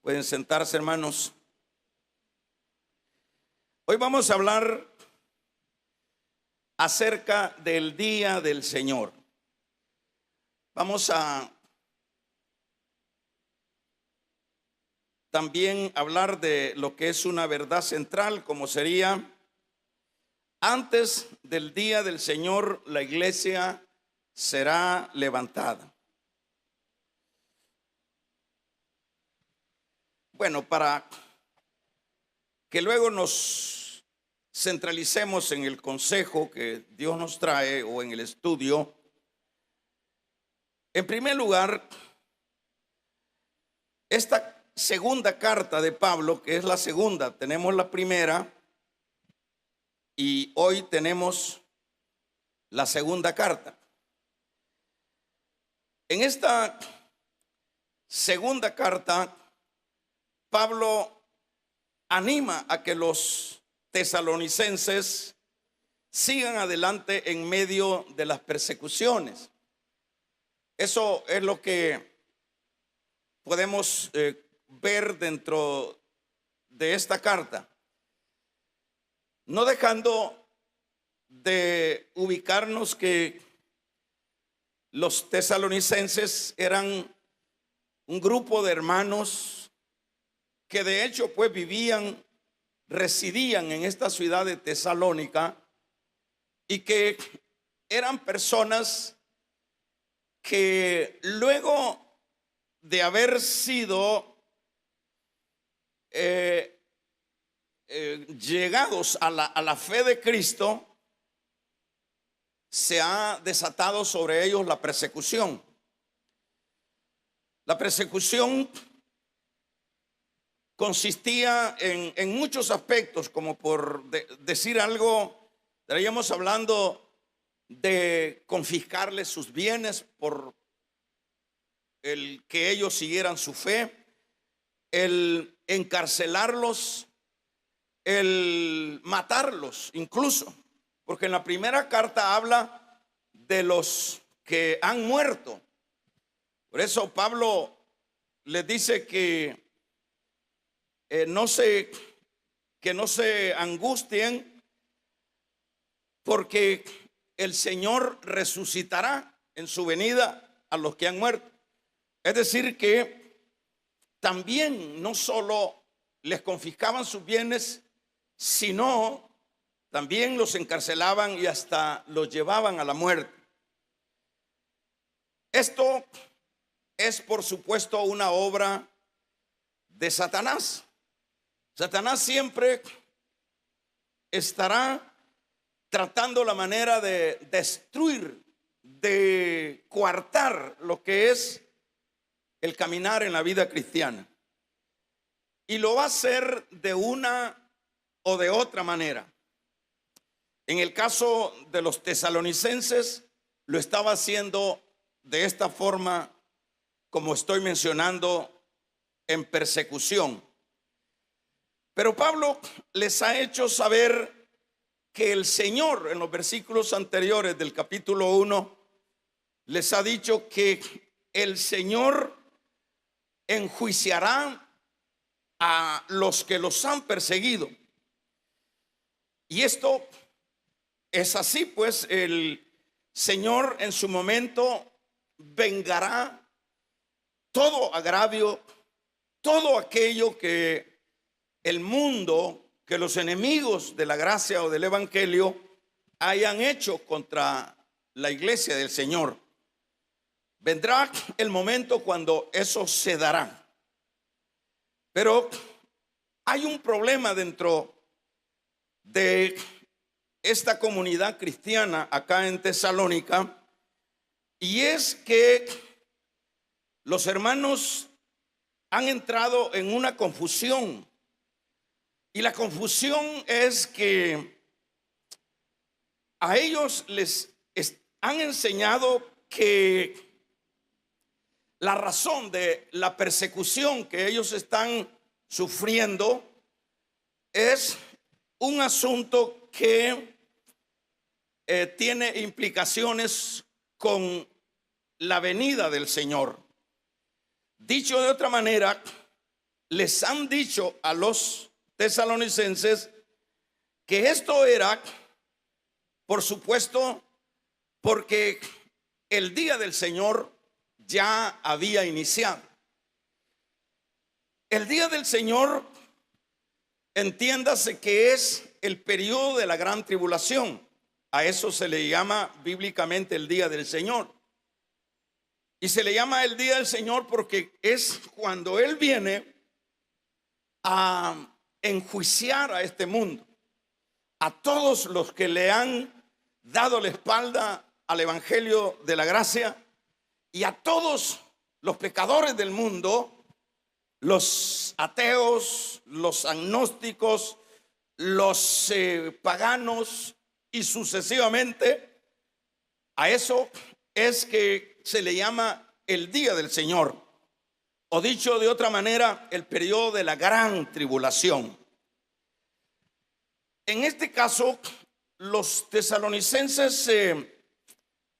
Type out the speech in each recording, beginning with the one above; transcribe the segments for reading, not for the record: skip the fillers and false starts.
Pueden sentarse, hermanos. Hoy vamos a hablar acerca del día del Señor. Vamos a también hablar de lo que es una verdad central, como sería: antes del día del Señor, la iglesia será levantada. Bueno, para que luego nos centralicemos en el consejo que Dios nos trae o en el estudio, en primer lugar, esta segunda carta de Pablo, que es la segunda, tenemos la primera y hoy tenemos la segunda carta. En esta segunda carta, Pablo anima a que los tesalonicenses sigan adelante en medio de las persecuciones. Eso es lo que podemos ver dentro de esta carta, no dejando de ubicarnos que los tesalonicenses eran un grupo de hermanos que de hecho pues residían en esta ciudad de Tesalónica, y que eran personas que luego de haber sido llegados a la fe de Cristo, se ha desatado sobre ellos la persecución. La persecución consistía en muchos aspectos, como por decir algo, estaríamos hablando de confiscarles sus bienes por el que ellos siguieran su fe, el encarcelarlos, el matarlos incluso, porque en la primera carta habla de los que han muerto. Por eso Pablo les dice que no se angustien, porque el Señor resucitará en su venida a los que han muerto. Es decir, que también no solo les confiscaban sus bienes, sino también los encarcelaban y hasta los llevaban a la muerte. Esto es, por supuesto, una obra de Satanás. Satanás siempre estará tratando la manera de destruir, de coartar lo que es el caminar en la vida cristiana. Y lo va a hacer de una o de otra manera. En el caso de los tesalonicenses, lo estaba haciendo de esta forma, como estoy mencionando, en persecución. Pero Pablo les ha hecho saber que el Señor, en los versículos anteriores del capítulo 1, les ha dicho que el Señor enjuiciará a los que los han perseguido. Y esto es así, pues el Señor en su momento vengará todo agravio, todo aquello que el mundo, que los enemigos de la gracia o del evangelio hayan hecho contra la iglesia del Señor. Vendrá el momento cuando eso se dará. Pero hay un problema dentro de esta comunidad cristiana acá en Tesalónica, y es que los hermanos han entrado en una confusión. Y la confusión es que a ellos les han enseñado que la razón de la persecución que ellos están sufriendo es un asunto que tiene implicaciones con la venida del Señor. Dicho de otra manera, les han dicho a los tesalonicenses que esto era, por supuesto, porque el día del Señor ya había iniciado. El día del Señor, entiéndase que es el periodo de la gran tribulación. A eso se le llama bíblicamente el día del Señor. Y se le llama el día del Señor porque es cuando Él viene a enjuiciar a este mundo, a todos los que le han dado la espalda al evangelio de la gracia y a todos los pecadores del mundo, los ateos, los agnósticos, los paganos y sucesivamente. A eso es que se le llama el día del Señor, o dicho de otra manera, el periodo de la gran tribulación. En este caso, los tesalonicenses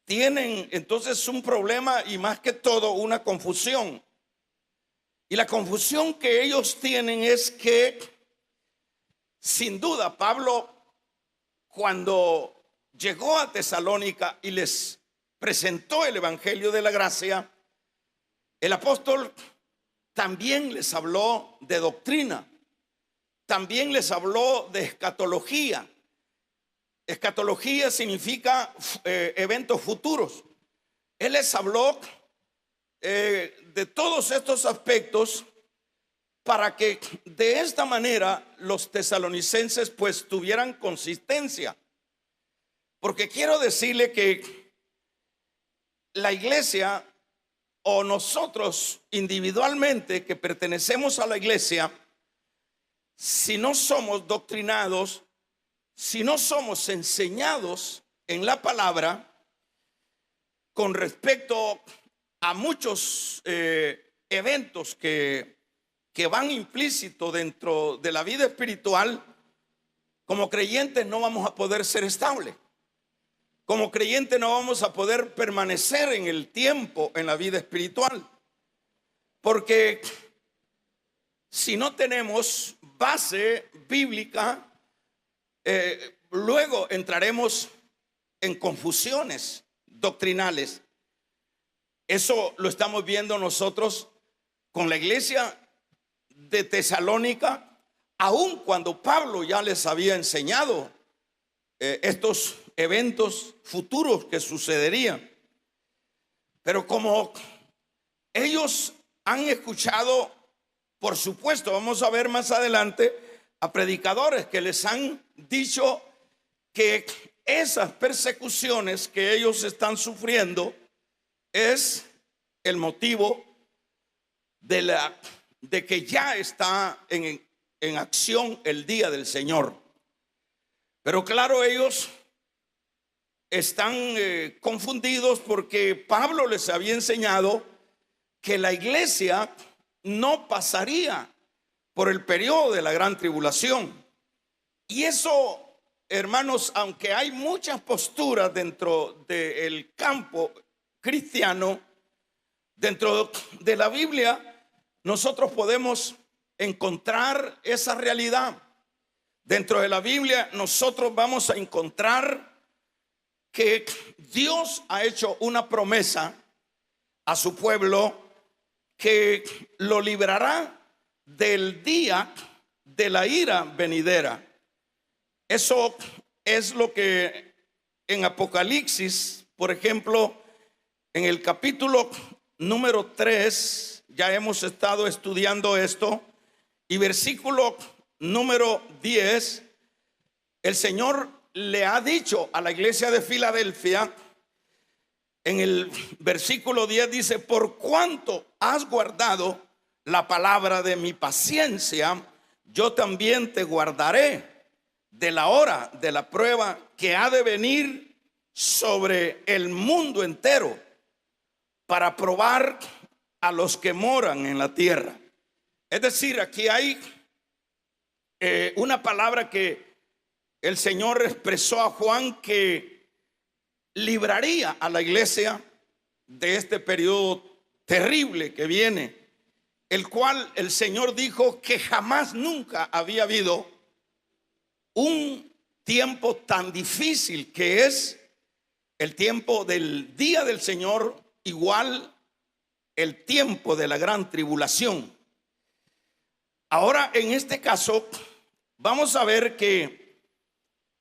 tienen entonces un problema y más que todo una confusión. Y la confusión que ellos tienen es que, sin duda, Pablo, cuando llegó a Tesalónica y les presentó el evangelio de la gracia, el apóstol también les habló de doctrina, también les habló de escatología. Escatología significa eventos futuros. Él les habló de todos estos aspectos para que de esta manera los tesalonicenses pues tuvieran consistencia. Porque quiero decirle que la iglesia o nosotros individualmente que pertenecemos a la iglesia, si no somos doctrinados, si no somos enseñados en la palabra con respecto a muchos eventos que van implícitos dentro de la vida espiritual, como creyentes no vamos a poder ser estables. Como creyentes no vamos a poder permanecer en el tiempo en la vida espiritual. Porque si no tenemos base bíblica, luego entraremos en confusiones doctrinales. Eso lo estamos viendo nosotros con la iglesia de Tesalónica, aun cuando Pablo ya les había enseñado estos eventos futuros que sucederían. Pero como ellos han escuchado, por supuesto, vamos a ver más adelante a predicadores que les han dicho que esas persecuciones que ellos están sufriendo es el motivo de que ya está en acción el día del Señor. Pero claro, ellos están confundidos porque Pablo les había enseñado que la iglesia no pasaría por el periodo de la gran tribulación. Y eso, hermanos, aunque hay muchas posturas dentro del campo cristiano, dentro de la Biblia, nosotros podemos encontrar esa realidad. Dentro de la Biblia nosotros vamos a encontrar que Dios ha hecho una promesa a su pueblo que lo librará del día de la ira venidera. Eso es lo que en Apocalipsis, por ejemplo, en el capítulo número 3, ya hemos estado estudiando esto, y versículo número 10, el Señor le ha dicho a la iglesia de Filadelfia, en el versículo 10 dice: por cuanto has guardado la palabra de mi paciencia, yo también te guardaré de la hora de la prueba que ha de venir sobre el mundo entero para probar a los que moran en la tierra. Es decir, aquí hay una palabra que el Señor expresó a Juan, que libraría a la iglesia de este periodo terrible que viene. el cual el Señor dijo que jamás nunca había habido un tiempo tan difícil, que es el tiempo del día del Señor, igual el tiempo de la gran tribulación. Ahora, en este caso, vamos a ver que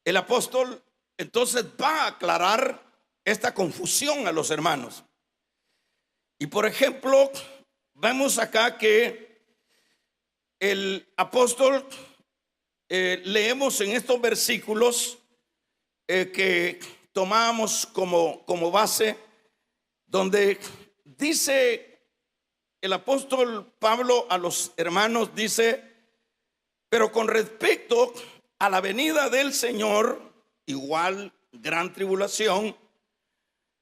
el apóstol entonces va a aclarar esta confusión a los hermanos. Y por ejemplo, vemos acá que el apóstol, leemos en estos versículos que tomamos como base, donde dice el apóstol Pablo a los hermanos, dice: pero con respecto a la venida del Señor, igual gran tribulación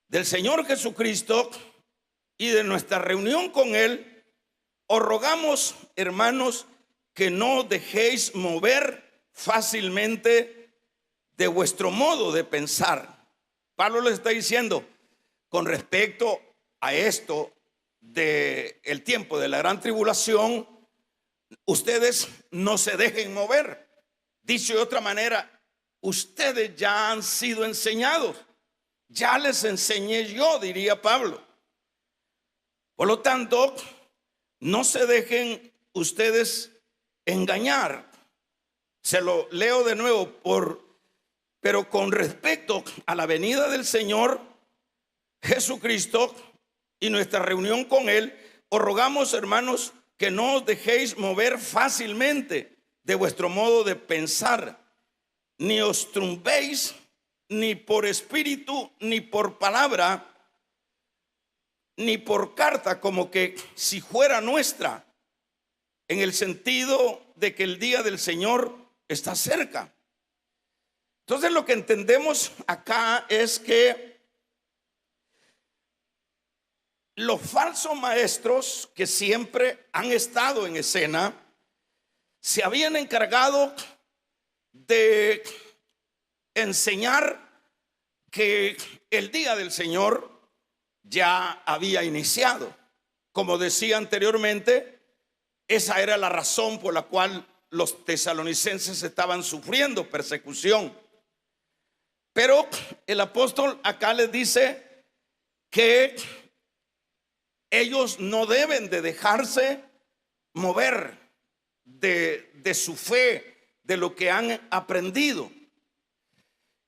del Señor Jesucristo y de nuestra reunión con Él, os rogamos, hermanos, que no dejéis mover fácilmente de vuestro modo de pensar. Pablo les está diciendo, con respecto a esto del tiempo de la gran tribulación, ustedes no se dejen mover. Dicho de otra manera, ustedes ya han sido enseñados, ya les enseñé yo, diría Pablo. Por lo tanto, no se dejen ustedes engañar. Se lo leo de nuevo, pero con respecto a la venida del Señor Jesucristo y nuestra reunión con Él, os rogamos, hermanos, que no os dejéis mover fácilmente de vuestro modo de pensar, ni os turbéis ni por espíritu, ni por palabra, ni por carta, como que si fuera nuestra, en el sentido de que el día del Señor está cerca. Entonces lo que entendemos acá es que los falsos maestros que siempre han estado en escena se habían encargado de enseñar que el día del Señor ya había iniciado. Como decía anteriormente, esa era la razón por la cual los tesalonicenses estaban sufriendo persecución. Pero el apóstol acá les dice que ellos no deben de dejarse mover de su fe, de lo que han aprendido.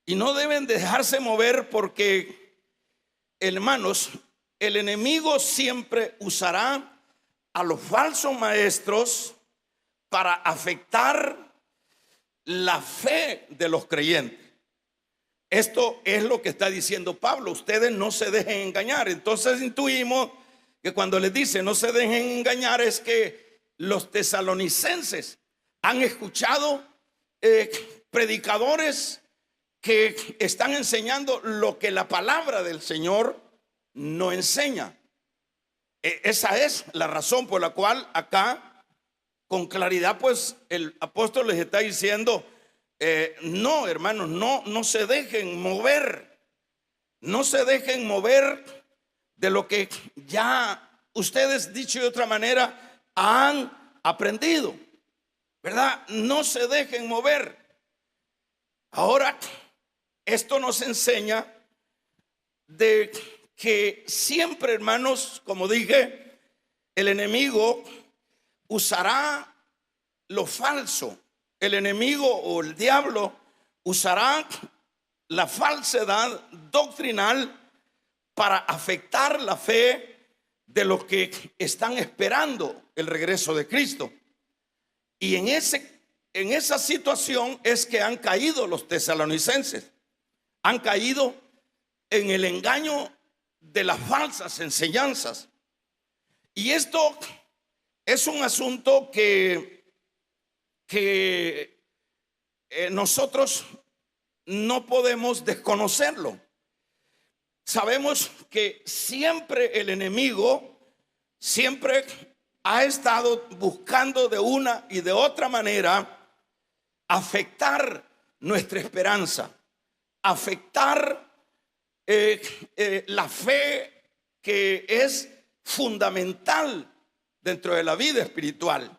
Y no deben dejarse mover porque, hermanos, el enemigo siempre usará a los falsos maestros para afectar la fe de los creyentes. Esto es lo que está diciendo Pablo: ustedes no se dejen engañar. Entonces intuimos que cuando les dice no se dejen engañar, es que los tesalonicenses han escuchado predicadores que están enseñando lo que la palabra del Señor no enseña. Esa es la razón por la cual acá con claridad pues el apóstol les está diciendo, no, hermanos, no se dejen mover, no se dejen mover de lo que ya ustedes, dicho de otra manera, han aprendido, ¿verdad? No se dejen mover. Ahora, esto nos enseña de que siempre, hermanos, como dije, el enemigo usará lo falso. El enemigo o el diablo usará la falsedad doctrinal para afectar la fe de los que están esperando el regreso de Cristo. Y en esa situación es que han caído los tesalonicenses. Han caído en el engaño de las falsas enseñanzas. Y esto es un asunto que nosotros no podemos desconocerlo. Sabemos que siempre el enemigo siempre ha estado buscando de una y de otra manera afectar nuestra esperanza, afectar la fe que es fundamental dentro de la vida espiritual.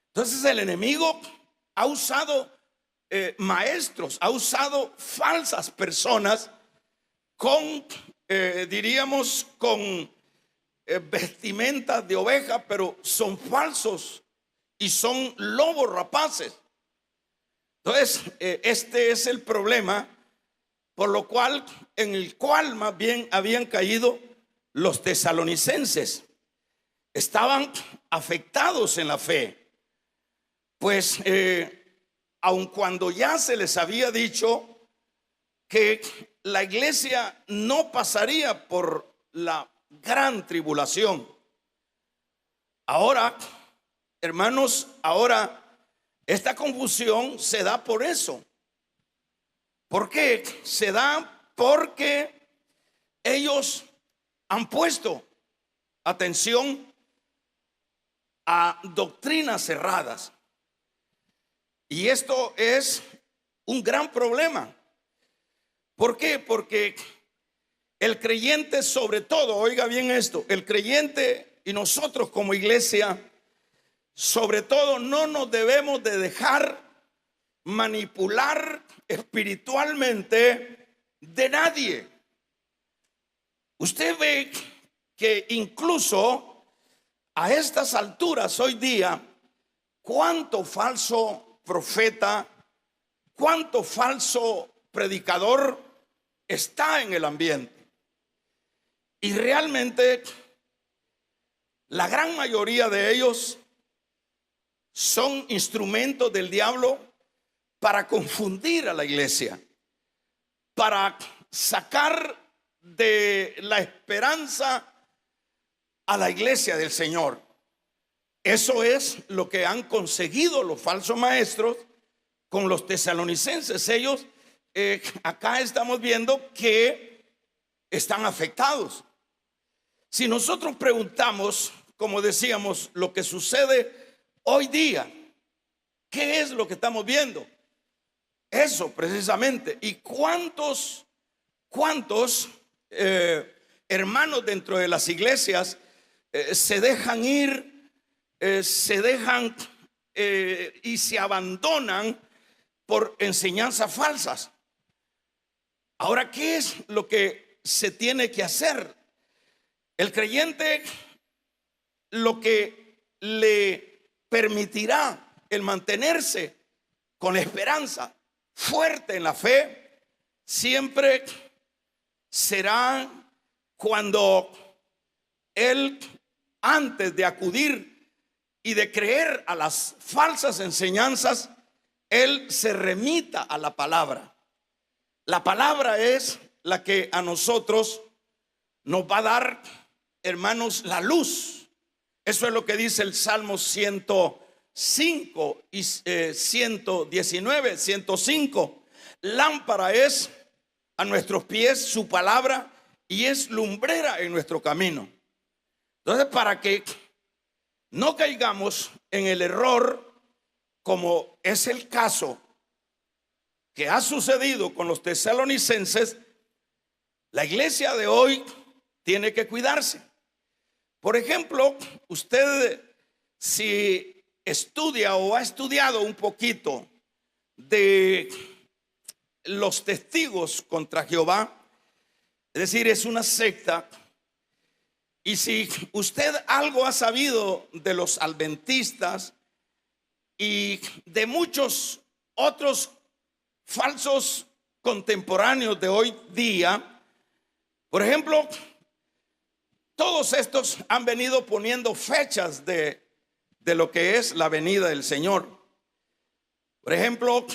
Entonces el enemigo ha usado maestros, ha usado falsas personas con, diríamos, con vestimentas de oveja, pero son falsos y son lobos rapaces. Entonces, este es el problema por lo cual, en el cual más bien habían caído los tesalonicenses. Estaban afectados en la fe, pues aun cuando ya se les había dicho que la iglesia no pasaría por la gran tribulación. Ahora, hermanos, ahora esta confusión se da por eso. ¿Por qué? Se da porque ellos han puesto atención a doctrinas cerradas. Y esto es un gran problema. ¿Por qué? Porque el creyente, sobre todo, oiga bien esto, el creyente y nosotros como iglesia, sobre todo, no nos debemos de dejar manipular espiritualmente de nadie. Usted ve que incluso a estas alturas hoy día, cuánto falso profeta, cuánto falso predicador está en el ambiente. Y realmente la gran mayoría de ellos son instrumentos del diablo para confundir a la iglesia, para sacar de la esperanza a la iglesia del Señor. Eso es lo que han conseguido los falsos maestros con los tesalonicenses. Ellos acá estamos viendo que están afectados. Si nosotros preguntamos, como decíamos, lo que sucede hoy día, ¿qué es lo que estamos viendo? Eso precisamente. ¿Y cuántos hermanos dentro de las iglesias se dejan ir, se dejan y se abandonan por enseñanzas falsas? Ahora, ¿qué es lo que se tiene que hacer? El creyente, lo que le permitirá el mantenerse con esperanza, fuerte en la fe, siempre será cuando él, antes de acudir y de creer a las falsas enseñanzas, él se remita a la palabra. La palabra es la que a nosotros nos va a dar, hermanos, la luz. Eso es lo que dice el Salmo 105 y 119, 105. Lámpara es a nuestros pies su palabra y es lumbrera en nuestro camino. Entonces, para que no caigamos en el error, como es el caso que ha sucedido con los tesalonicenses, la iglesia de hoy tiene que cuidarse. Por ejemplo, usted, si estudia o ha estudiado un poquito de los testigos contra Jehová, es decir, es una secta. Y si usted algo ha sabido de los adventistas y de muchos otros falsos contemporáneos de hoy día, por ejemplo, todos estos han venido poniendo fechas de lo que es la venida del Señor. Por ejemplo,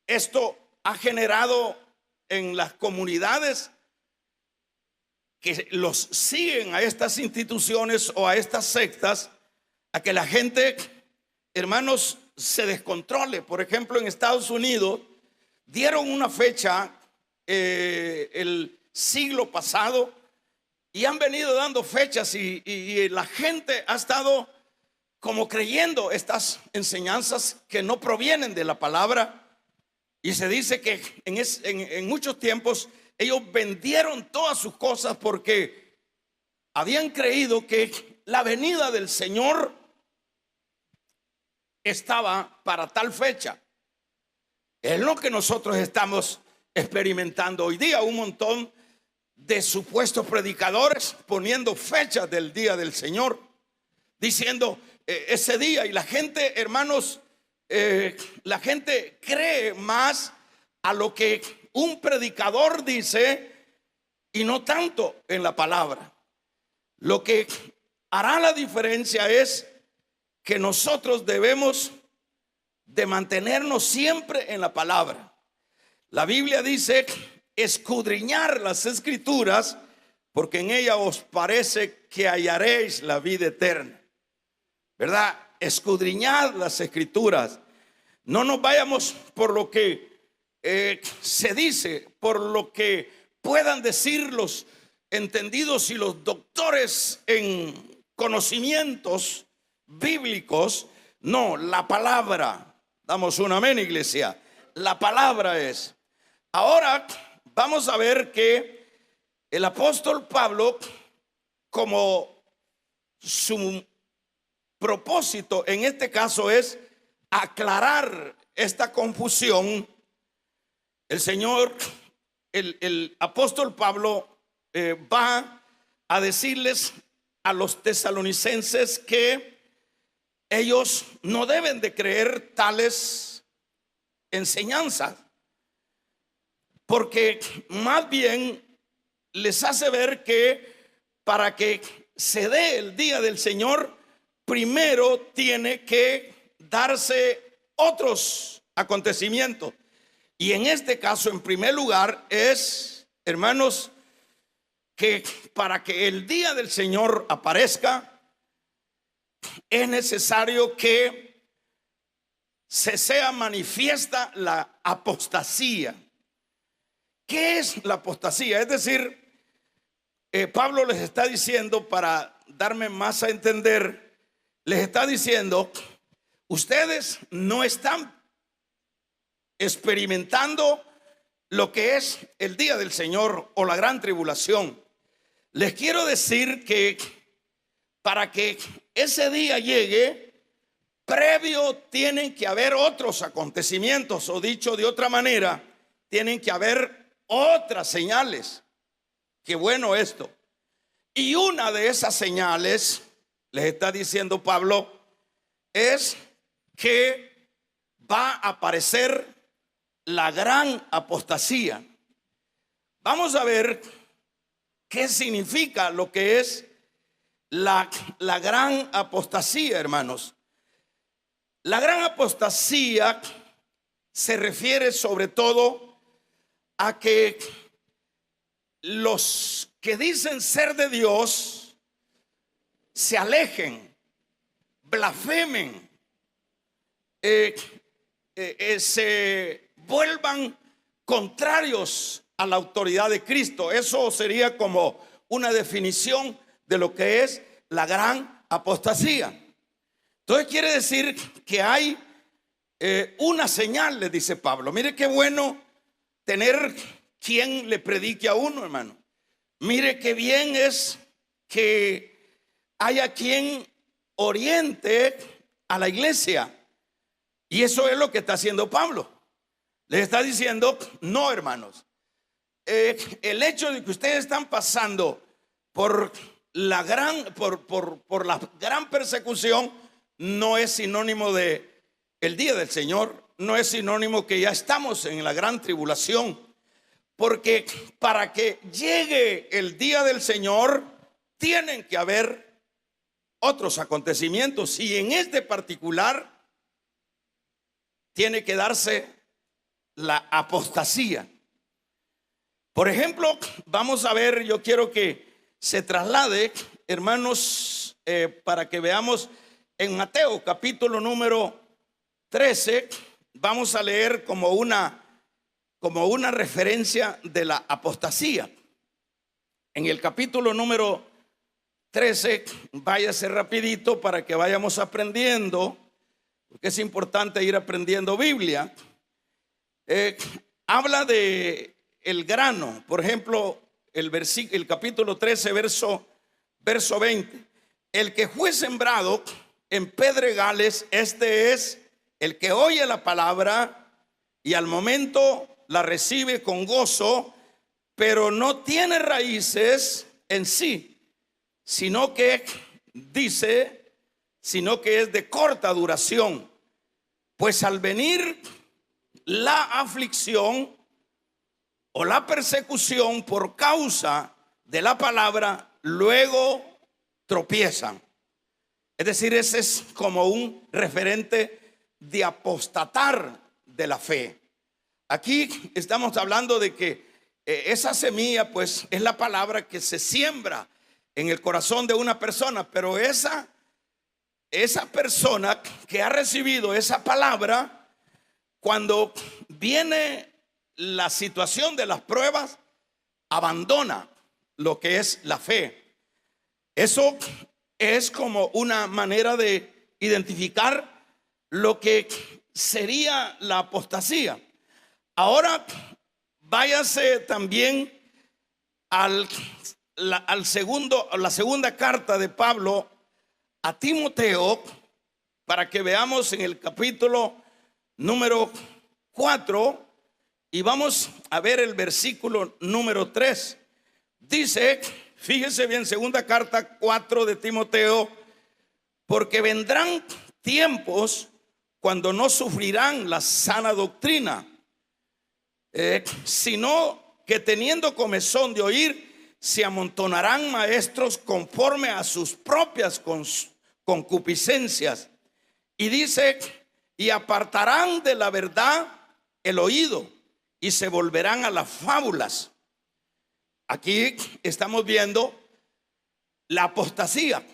esto ha generado en las comunidades que los siguen a estas instituciones o a estas sectas, a que la gente, hermanos, se descontrole. Por ejemplo, en Estados Unidos dieron una fecha el siglo pasado y han venido dando fechas y la gente ha estado como creyendo estas enseñanzas que no provienen de la palabra. Y se dice que en muchos tiempos ellos vendieron todas sus cosas porque habían creído que la venida del Señor estaba para tal fecha. Es lo que nosotros estamos experimentando hoy día. Un montón de supuestos predicadores poniendo fechas del día del Señor, diciendo ese día. Y la gente, hermanos, la gente cree más a lo que un predicador dice y no tanto en la palabra. Lo que hará la diferencia es que nosotros debemos de mantenernos siempre en la palabra. La Biblia dice: escudriñar las escrituras, porque en ella os parece que hallaréis la vida eterna. ¿Verdad? Escudriñar las escrituras. No nos vayamos por lo que se dice, por lo que puedan decir los entendidos y los doctores en conocimientos bíblicos. No, la palabra. Damos un amén, iglesia. La palabra es. Ahora vamos a ver que el apóstol Pablo, como su propósito en este caso es aclarar esta confusión, el apóstol Pablo va a decirles a los tesalonicenses que ellos no deben de creer tales enseñanzas, porque más bien les hace ver que para que se dé el día del Señor, primero tiene que darse otros acontecimientos. Y en este caso, en primer lugar, es, hermanos, que para que el día del Señor aparezca, es necesario que se sea manifiesta la apostasía. ¿Qué es la apostasía? Es decir, Pablo les está diciendo, para darme más a entender, les está diciendo: ustedes no están experimentando lo que es el día del Señor o la gran tribulación. Les quiero decir que para que ese día llegue, previo tienen que haber otros acontecimientos, o dicho de otra manera, tienen que haber otras señales. Qué bueno esto. Y una de esas señales, les está diciendo Pablo, es que va a aparecer la gran apostasía. Vamos a ver qué significa lo que es la gran apostasía, hermanos. La gran apostasía se refiere sobre todo a que los que dicen ser de Dios se alejen, blasfemen, se vuelvan contrarios a la autoridad de Cristo. Eso sería como una definición de lo que es la gran apostasía. Entonces quiere decir que hay una señal, le dice Pablo. Mire qué bueno tener quien le predique a uno, hermano. Mire qué bien es que haya quien oriente a la iglesia. Y eso es lo que está haciendo Pablo. Les está diciendo: no, hermanos, el hecho de que ustedes están pasando por la gran persecución no es sinónimo de el día del Señor, no es sinónimo que ya estamos en la gran tribulación, porque para que llegue el día del Señor tienen que haber otros acontecimientos, y en este particular tiene que darse la apostasía. Por ejemplo, vamos a ver, yo quiero que se traslade, hermanos, para que veamos en Mateo capítulo número 13. Vamos a leer como una referencia de la apostasía. En el capítulo número 13, váyase rapidito para que vayamos aprendiendo, porque es importante ir aprendiendo Biblia. Habla de el grano, por ejemplo, el capítulo 13, verso 20. el que fue sembrado en pedregales, este es el que oye la palabra y al momento la recibe con gozo, pero no tiene raíces en sí, sino que es de corta duración. Pues al venir la aflicción o la persecución por causa de la palabra, luego tropiezan. Es decir, ese es como un referente de apostatar de la fe. Aquí estamos hablando de que esa semilla pues es la palabra que se siembra en el corazón de una persona, pero esa persona que ha recibido esa palabra, cuando viene la situación de las pruebas, abandona lo que es la fe. Eso es como una manera de identificar lo que sería la apostasía. Ahora váyase también a la segunda carta de Pablo a Timoteo, para que veamos en el capítulo número 4 y vamos a ver el versículo número 3. Dice, fíjese bien, segunda carta 4 de Timoteo: porque vendrán tiempos cuando no sufrirán la sana doctrina, sino que teniendo comezón de oír, se amontonarán maestros conforme a sus propias concupiscencias. Y dice, y apartarán de la verdad el oído y se volverán a las fábulas. Aquí estamos viendo la apostasía.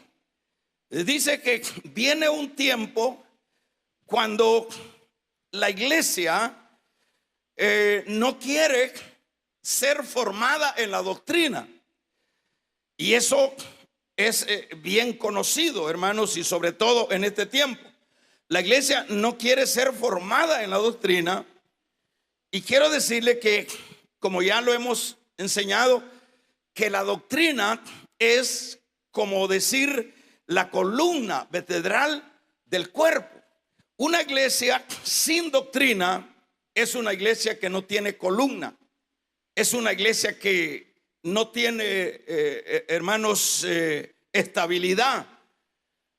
Dice que viene un tiempo cuando la iglesia no quiere ser formada en la doctrina. Y eso es bien conocido, hermanos, y sobre todo en este tiempo. La iglesia no quiere ser formada en la doctrina. Y quiero decirle que, como ya lo hemos enseñado, que la doctrina es como decir la columna vertebral del cuerpo. Una iglesia sin doctrina es una iglesia que no tiene columna. Es una iglesia que no tiene, hermanos, estabilidad.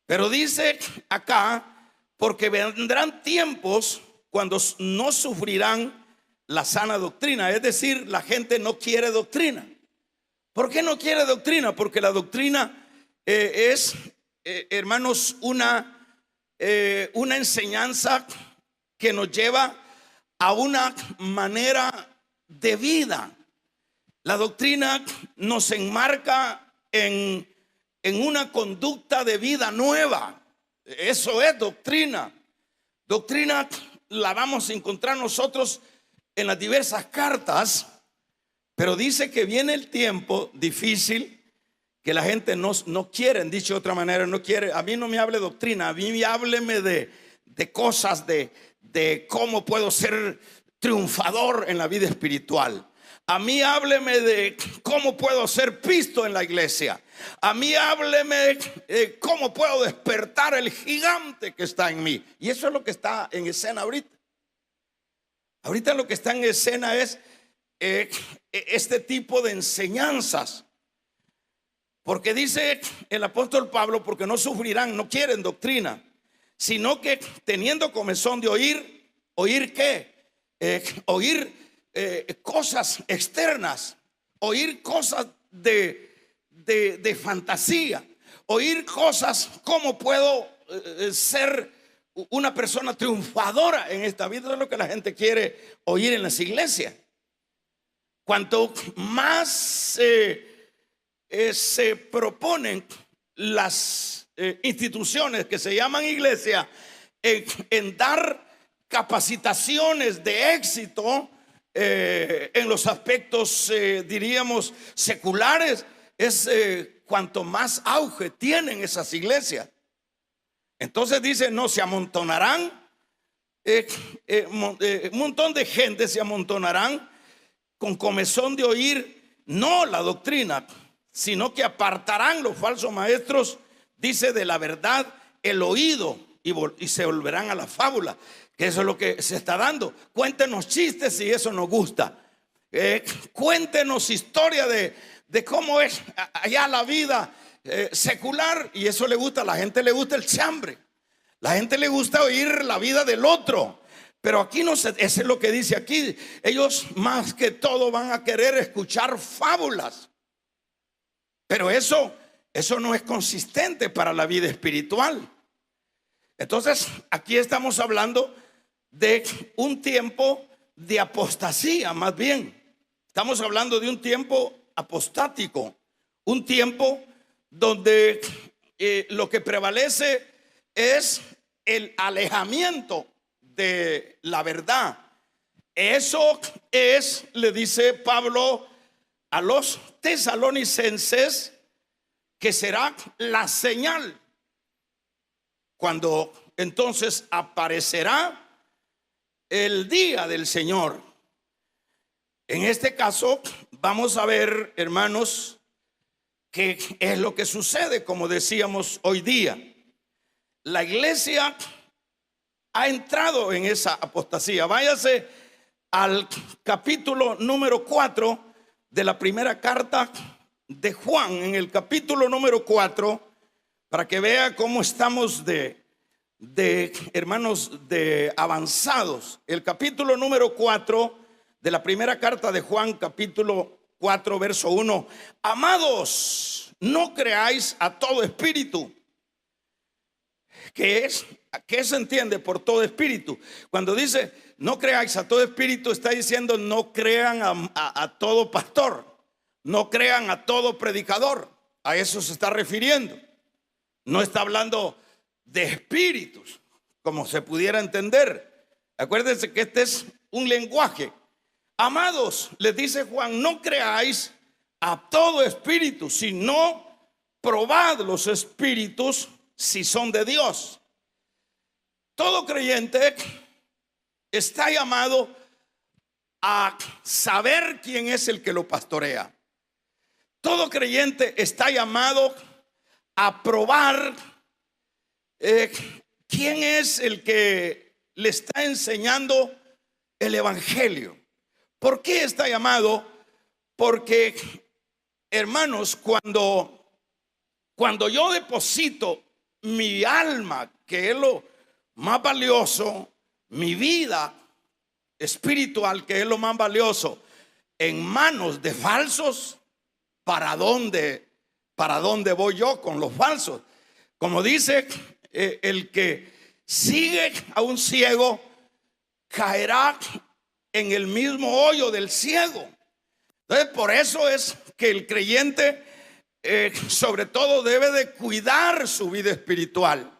Pero dice acá, porque vendrán tiempos cuando no sufrirán la sana doctrina. Es decir, la gente no quiere doctrina. ¿Por qué no quiere doctrina? Porque la doctrina es, hermanos, una enseñanza que nos lleva a una manera de vida. La doctrina nos enmarca en una conducta de vida nueva. Eso es doctrina. Doctrina la vamos a encontrar nosotros en las diversas cartas, pero dice que viene el tiempo difícil que la gente no quiere, dicho de otra manera, no quiere. A mí no me hable doctrina, a mí hábleme de cosas, de cómo puedo ser triunfador en la vida espiritual. A mí hábleme de cómo puedo ser visto en la iglesia. A mí hábleme de cómo puedo despertar el gigante que está en mí. Y eso es lo que está en escena ahorita. Ahorita lo que está en escena es este tipo de enseñanzas. Porque dice el apóstol Pablo, porque no sufrirán, no quieren doctrina, sino que teniendo comezón de oír, ¿oír qué? Oír cosas externas, oír cosas de fantasía, oír cosas, ¿cómo puedo ser una persona triunfadora en esta vida? Es lo que la gente quiere oír en las iglesias. Cuanto más se proponen las instituciones que se llaman iglesia en dar capacitaciones de éxito en los aspectos diríamos seculares, es cuanto más auge tienen esas iglesias. Entonces dice, no, se amontonarán, un montón de gente se amontonarán con comezón de oír, no la doctrina, sino que apartarán los falsos maestros dice de la verdad el oído y se volverán a la fábula, que eso es lo que se está dando. Cuéntenos chistes si eso nos gusta. Cuéntenos historia de cómo es allá la vida secular, y eso le gusta. A la gente le gusta el chambre, la gente le gusta oír la vida del otro. Pero aquí no se, eso es lo que dice aquí. Ellos más que todo van a querer escuchar fábulas. Pero eso no es consistente para la vida espiritual. Entonces, aquí estamos hablando de un tiempo de apostasía, más bien. Estamos hablando de un tiempo apostático, un tiempo donde lo que prevalece es el alejamiento de la verdad. Eso es, le dice Pablo a los tesalonicenses, que será la señal cuando entonces aparecerá el día del Señor. En este caso vamos a ver, hermanos, qué es lo que sucede, como decíamos hoy día. La iglesia ha entrado en esa apostasía. Váyase al capítulo número 4 de la primera carta de Juan, en el capítulo número 4, para que vea cómo estamos de hermanos, de avanzados. El capítulo número 4 de la primera carta de Juan, capítulo 4, verso 1. Amados, no creáis a todo espíritu. ¿Qué se entiende por todo espíritu? Cuando dice no creáis a todo espíritu, está diciendo no crean a todo pastor, no crean a todo predicador. A eso se está refiriendo. No está hablando de espíritus, como se pudiera entender. Acuérdense que este es un lenguaje. Amados, les dice Juan, no creáis a todo espíritu, sino probad los espíritus si son de Dios. Todo creyente está llamado a saber quién es el que lo pastorea. Todo creyente está llamado a probar quién es el que le está enseñando el evangelio. ¿Por qué está llamado? Porque, hermanos, cuando yo deposito mi alma, que es lo más valioso, mi vida espiritual, que es lo más valioso, en manos de falsos, ¿para dónde voy yo con los falsos? Como dice, el que sigue a un ciego caerá en el mismo hoyo del ciego. Entonces, por eso es que el creyente sobre todo debe de cuidar su vida espiritual.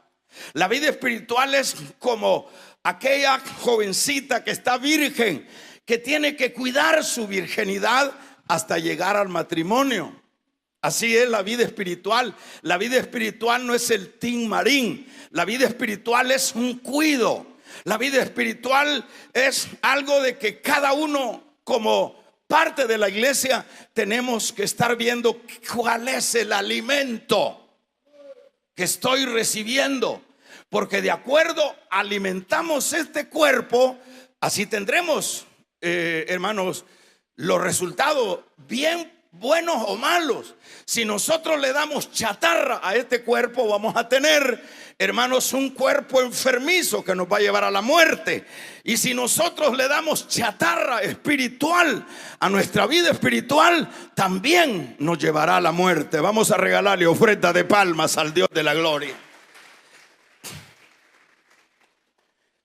La vida espiritual es como aquella jovencita que está virgen, que tiene que cuidar su virginidad hasta llegar al matrimonio. Así es la vida espiritual. La vida espiritual no es el tin marín. La vida espiritual es un cuido. La vida espiritual es algo de que cada uno, como parte de la iglesia, tenemos que estar viendo cuál es el alimento que estoy recibiendo, porque de acuerdo alimentamos este cuerpo, así tendremos, hermanos, los resultados, bien buenos o malos. Si nosotros le damos chatarra a este cuerpo, vamos a tener, hermanos, un cuerpo enfermizo que nos va a llevar a la muerte. Y si nosotros le damos chatarra espiritual a nuestra vida espiritual, también nos llevará a la muerte. Vamos a regalarle ofrenda de palmas al Dios de la gloria.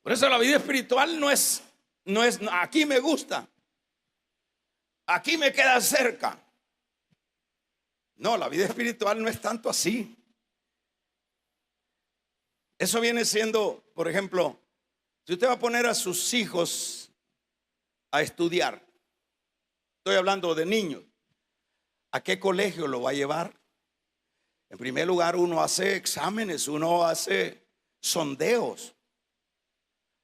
Por eso la vida espiritual no es aquí me gusta, aquí me queda cerca. No, la vida espiritual no es tanto así. Eso viene siendo, por ejemplo, si usted va a poner a sus hijos a estudiar, estoy hablando de niños, ¿a qué colegio lo va a llevar? En primer lugar, uno hace exámenes, uno hace sondeos.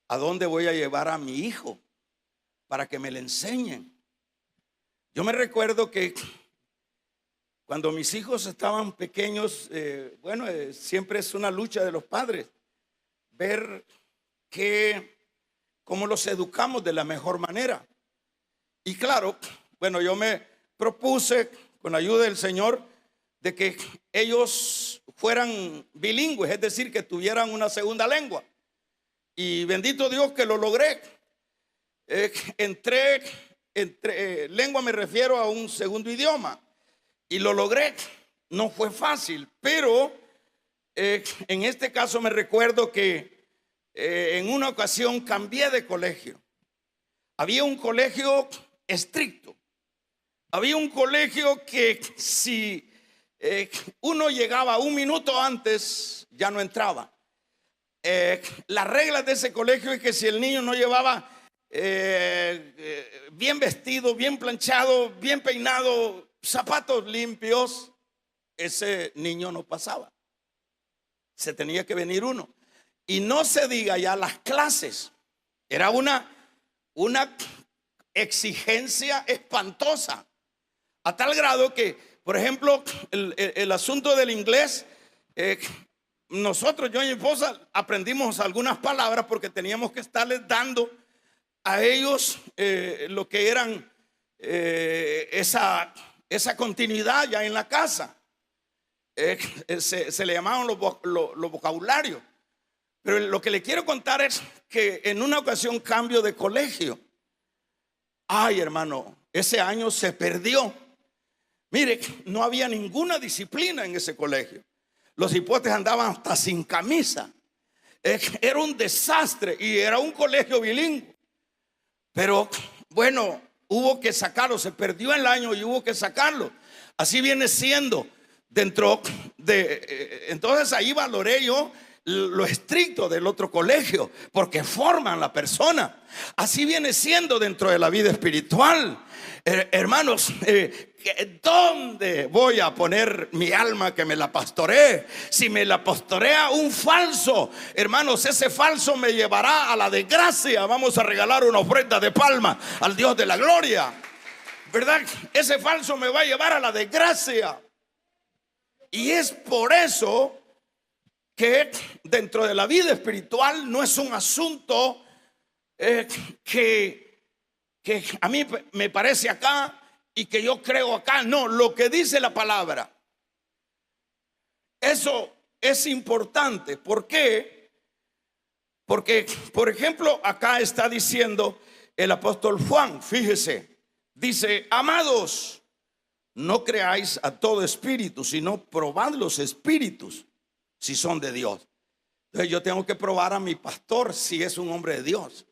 ¿A dónde voy a llevar a mi hijo para que me le enseñen? Yo me recuerdo que Cuando mis hijos estaban pequeños, siempre es una lucha de los padres ver cómo los educamos de la mejor manera. Y claro, yo me propuse, con la ayuda del Señor, de que ellos fueran bilingües, es decir, que tuvieran una segunda lengua. Y bendito Dios que lo logré. Entre lengua me refiero a un segundo idioma. Y lo logré. No fue fácil, pero en este caso me recuerdo que en una ocasión cambié de colegio. Había un colegio estricto. Había un colegio que si uno llegaba un minuto antes, ya no entraba. Las reglas de ese colegio es que si el niño no llevaba bien vestido, bien planchado, bien peinado, zapatos limpios, ese niño no pasaba. Se tenía que venir uno. Y no se diga ya las clases. Era una exigencia espantosa. A tal grado que, por ejemplo, el asunto del inglés, nosotros, yo y mi esposa, aprendimos algunas palabras porque teníamos que estarles dando a ellos lo que eran esa continuidad ya en la casa. Se le llamaban los vocabularios. Pero lo que le quiero contar es que en una ocasión cambio de colegio. Ay, hermano, ese año se perdió. Mire, no había ninguna disciplina en ese colegio. Los hipotes andaban hasta sin camisa. Era un desastre y era un colegio bilingüe. Pero bueno, hubo que sacarlo. Se perdió el año y hubo que sacarlo. Así viene siendo dentro de... Entonces ahí valoré yo lo estricto del otro colegio, porque forman la persona. Así viene siendo dentro de la vida espiritual. Hermanos, ¿dónde voy a poner mi alma que me la pastoree? Si me la pastorea un falso, hermanos, ese falso me llevará a la desgracia. Vamos a regalar una ofrenda de palma al Dios de la gloria, ¿verdad? Ese falso me va a llevar a la desgracia. Y es por eso que dentro de la vida espiritual no es un asunto que a mí me parece acá y que yo creo acá. No, lo que dice la palabra, eso es importante. ¿Por qué? Porque, por ejemplo, acá está diciendo el apóstol Juan, fíjese, dice: amados, no creáis a todo espíritu, sino probad los espíritus si son de Dios. Entonces yo tengo que probar a mi pastor si es un hombre de Dios.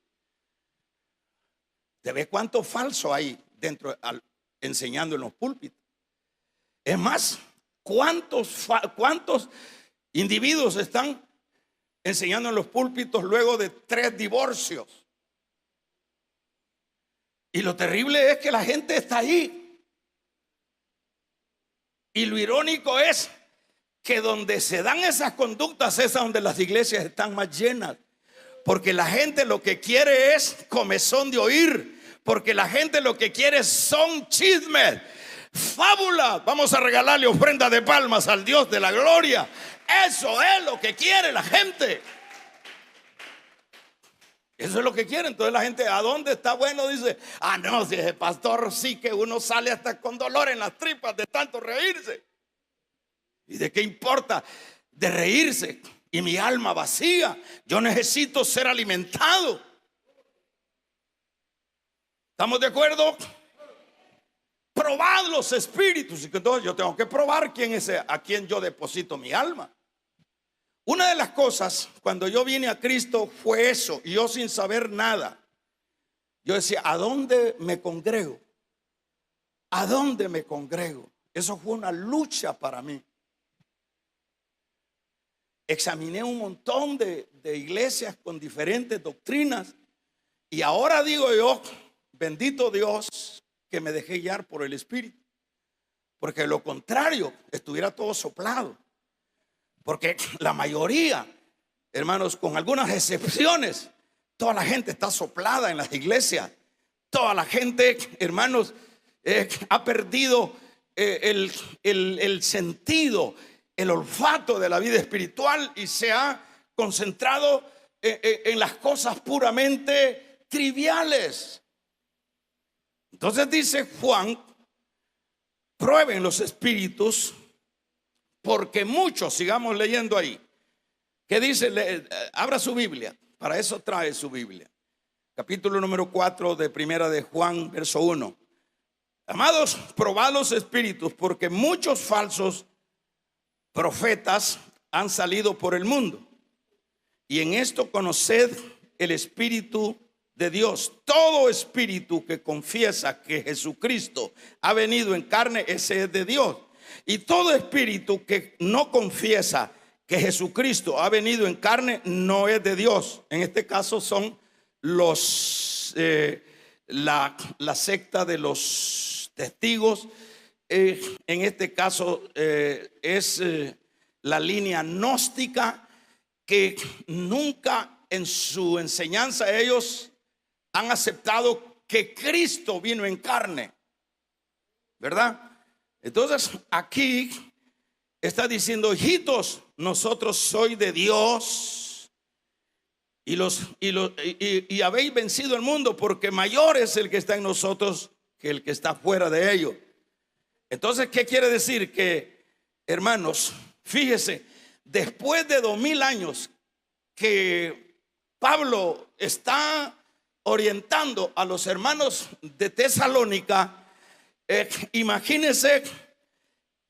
¿Te ves cuánto falso hay dentro, enseñando en los púlpitos? Es más, ¿cuántos individuos están enseñando en los púlpitos luego de 3 divorcios? Y lo terrible es que la gente está ahí. Y lo irónico es que donde se dan esas conductas es donde las iglesias están más llenas. Porque la gente lo que quiere es comezón de oír. Porque la gente lo que quiere son chismes, fábulas. Vamos a regalarle ofrenda de palmas al Dios de la gloria. Eso es lo que quiere la gente. Eso es lo que quiere. Entonces la gente, ¿a dónde está bueno? Dice: ah, no, si es el pastor, sí que uno sale hasta con dolor en las tripas de tanto reírse. ¿Y de qué importa de reírse? Y mi alma vacía. Yo necesito ser alimentado. ¿Estamos de acuerdo? Probad los espíritus. Y entonces yo tengo que probar quién es a quien yo deposito mi alma. Una de las cosas cuando yo vine a Cristo fue eso. Y yo sin saber nada, yo decía: ¿a dónde me congrego? ¿A dónde me congrego? Eso fue una lucha para mí. Examiné un montón de iglesias con diferentes doctrinas. Y ahora digo yo: bendito Dios que me dejé guiar por el Espíritu. Porque de lo contrario estuviera todo soplado. Porque la mayoría, hermanos, con algunas excepciones, toda la gente está soplada en las iglesias. Toda la gente, hermanos, ha perdido el sentido, el olfato de la vida espiritual y se ha concentrado en las cosas puramente triviales. Entonces dice Juan: prueben los espíritus, porque muchos, sigamos leyendo ahí. ¿Qué dice? Abra su Biblia, para eso trae su Biblia. Capítulo número 4 de Primera de Juan, verso 1. Amados, probad los espíritus, porque muchos falsos profetas han salido por el mundo. Y en esto conoced el Espíritu de Dios. Todo espíritu que confiesa que Jesucristo ha venido en carne, ese es de Dios. Y todo espíritu que no confiesa que Jesucristo ha venido en carne, no es de Dios. En este caso son los la secta de los testigos. En este caso es la línea gnóstica, que nunca en su enseñanza ellos han aceptado que Cristo vino en carne, ¿verdad? Entonces aquí está diciendo: hijitos, nosotros soy de Dios y habéis vencido el mundo, porque mayor es el que está en nosotros que el que está fuera de ellos. Entonces, ¿qué quiere decir? Que, hermanos, fíjese, después de 2000 años que Pablo está orientando a los hermanos de Tesalónica, imagínense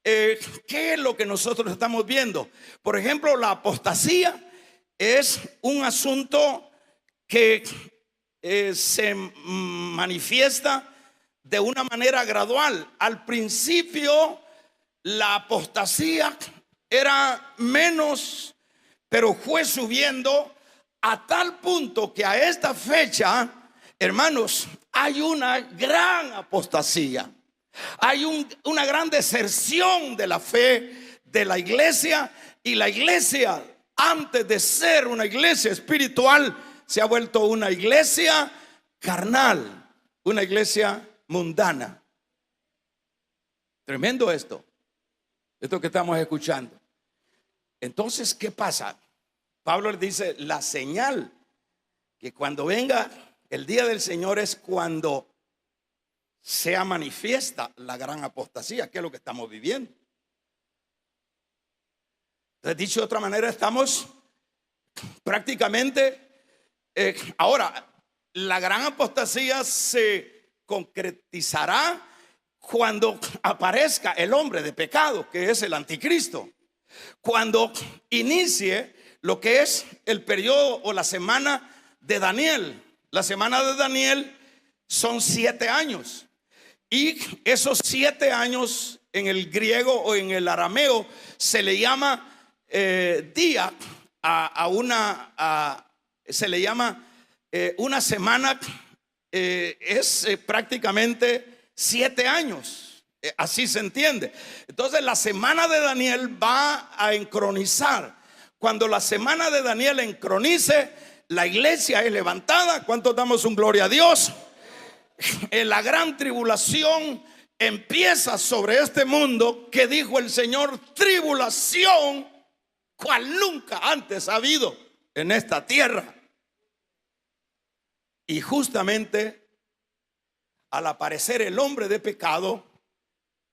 qué es lo que nosotros estamos viendo. Por ejemplo, la apostasía es un asunto que se manifiesta de una manera gradual. Al principio la apostasía era menos, pero fue subiendo a tal punto que a esta fecha, hermanos, hay una gran apostasía. Hay una gran deserción de la fe de la iglesia, y la iglesia, antes de ser una iglesia espiritual, se ha vuelto una iglesia carnal, una iglesia mundana. Tremendo esto que estamos escuchando. Entonces, ¿qué pasa? Pablo le dice: la señal que cuando venga el día del Señor es cuando sea manifiesta la gran apostasía, que es lo que estamos viviendo. Entonces, dicho de otra manera, estamos prácticamente ahora, la gran apostasía se concretizará cuando aparezca el hombre de pecado, que es el anticristo. Cuando inicie lo que es el periodo o la semana de Daniel. La semana de Daniel son 7 años. Y esos 7 años en el griego o en el arameo se le llama día se le llama una semana, es prácticamente 7 años. Así se entiende. Entonces la semana de Daniel va a encronizar. Cuando la semana de Daniel encronice, la iglesia es levantada. ¿Cuántos damos un gloria a Dios? En la gran tribulación empieza sobre este mundo, que dijo el Señor: tribulación cual nunca antes ha habido en esta tierra. Y justamente al aparecer el hombre de pecado,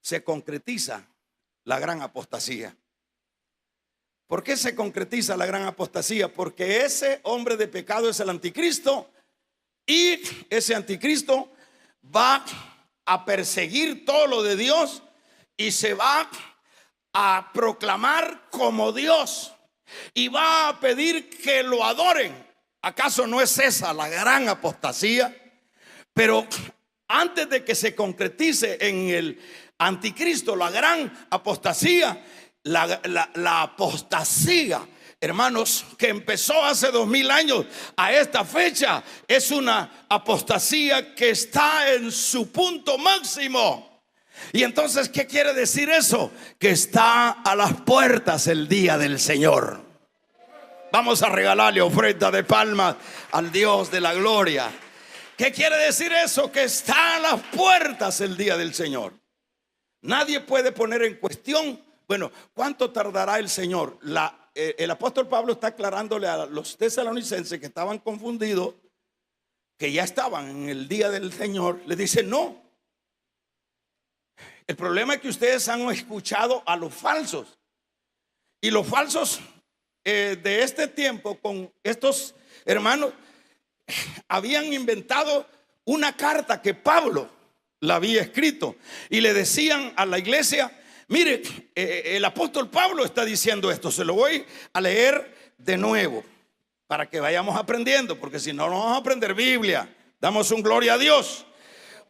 se concretiza la gran apostasía. ¿Por qué se concretiza la gran apostasía? Porque ese hombre de pecado es el anticristo, y ese anticristo va a perseguir todo lo de Dios y se va a proclamar como Dios y va a pedir que lo adoren. ¿Acaso no es esa la gran apostasía? Pero antes de que se concretice en el anticristo la gran apostasía, la apostasía, hermanos, que empezó hace 2000 años a esta fecha, es una apostasía que está en su punto máximo. Y entonces, ¿qué quiere decir eso? Que está a las puertas el día del Señor. Vamos a regalarle ofrenda de palmas al Dios de la gloria. ¿Qué quiere decir eso? Que está a las puertas el día del Señor. Nadie puede poner en cuestión, bueno, ¿cuánto tardará el Señor? El apóstol Pablo está aclarándole a los tesalonicenses que estaban confundidos, que ya estaban en el día del Señor. Le dice: no, el problema es que ustedes han escuchado a los falsos. Y los falsos de este tiempo, con estos hermanos, habían inventado una carta que Pablo la había escrito, y le decían a la iglesia: mire, el apóstol Pablo está diciendo esto. Se lo voy a leer de nuevo para que vayamos aprendiendo, porque si no, no vamos a aprender Biblia. Damos un gloria a Dios.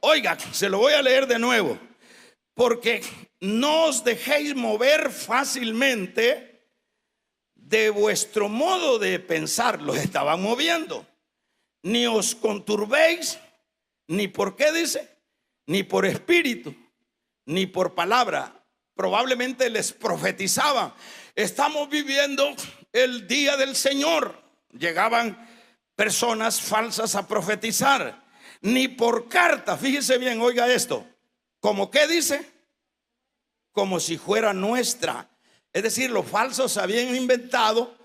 Oiga, se lo voy a leer de nuevo: porque no os dejéis mover fácilmente de vuestro modo de pensar. Los estaban moviendo. Ni os conturbéis, ni por qué dice, ni por espíritu, ni por palabra. Probablemente les profetizaban: estamos viviendo el día del Señor. Llegaban personas falsas a profetizar. Ni por carta, fíjese bien, oiga esto. ¿Cómo qué dice? Como si fuera nuestra. Es decir, los falsos habían inventado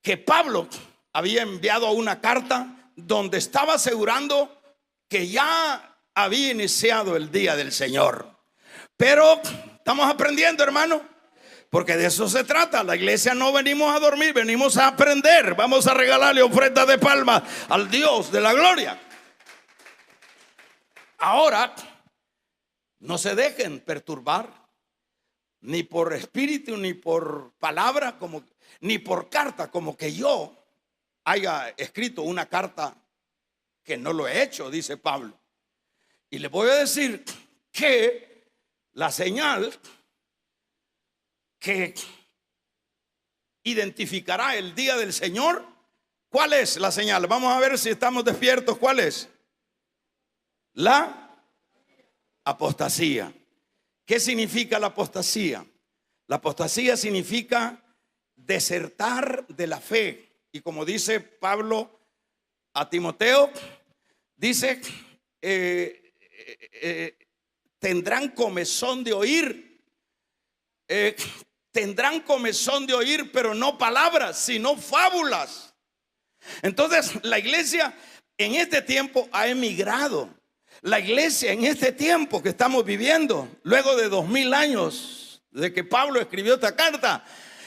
que Pablo había enviado una carta donde estaba asegurando que ya había iniciado el día del Señor. Pero estamos aprendiendo, hermano, porque de eso se trata. La iglesia no venimos a dormir, venimos a aprender. Vamos a regalarle ofrendas de palmas al Dios de la gloria. Ahora, no se dejen perturbar, ni por espíritu, ni por palabra, ni por carta, como que yo haya escrito una carta, que no lo he hecho, dice Pablo. Y le voy a decir que la señal que identificará el día del Señor, ¿cuál es la señal? Vamos a ver si estamos despiertos. ¿Cuál es? La apostasía. ¿Qué significa la apostasía? La apostasía significa desertar de la fe. Y como dice Pablo a Timoteo, dice: tendrán comezón de oír. Tendrán comezón de oír, pero no palabras, sino fábulas. Entonces la iglesia en este tiempo ha emigrado. La iglesia en este tiempo que estamos viviendo, luego de 2000 años de que Pablo escribió esta carta,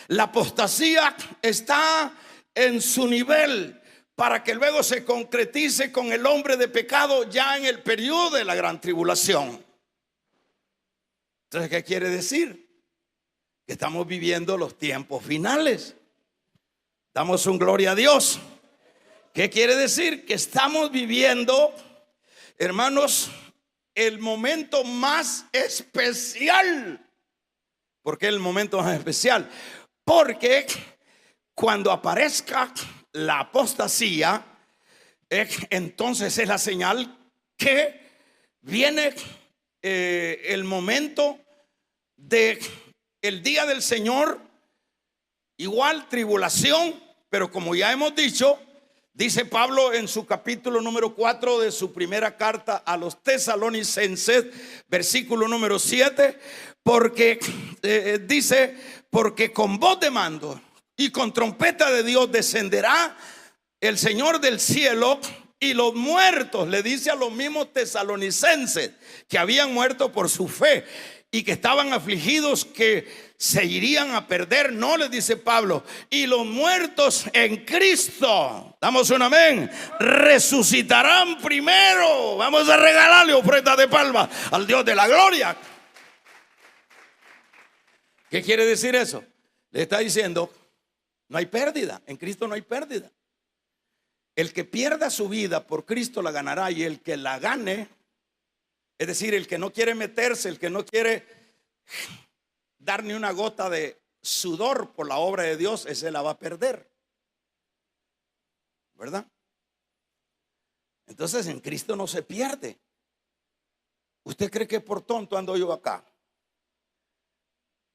la apostasía está en su nivel, para que luego se concretice con el hombre de pecado ya en el periodo de la gran tribulación. Entonces, ¿qué quiere decir? Que estamos viviendo los tiempos finales. Damos un gloria a Dios. ¿Qué quiere decir? Que estamos viviendo, hermanos, el momento más especial. ¿Por qué el momento más especial? Porque cuando aparezca la apostasía, entonces es la señal que viene el momento de el día del Señor. Igual tribulación, pero como ya hemos dicho, dice Pablo en su capítulo número 4 de su primera carta a los tesalonicenses, versículo número 7, porque dice: porque con voz de mando y con trompeta de Dios descenderá el Señor del cielo, y los muertos, le dice a los mismos tesalonicenses que habían muerto por su fe y que estaban afligidos, que se irían a perder. No, les dice Pablo: y los muertos en Cristo, damos un amén, resucitarán primero. Vamos a regalarle ofrenda de palmas al Dios de la gloria. ¿Qué quiere decir eso? Le está diciendo: no hay pérdida, en Cristo no hay pérdida. El que pierda su vida por Cristo la ganará, y el que la gane, es decir, el que no quiere meterse, el que no quiere dar ni una gota de sudor por la obra de Dios, ese la va a perder, ¿verdad? Entonces en Cristo no se pierde. ¿Usted cree que por tonto ando yo acá?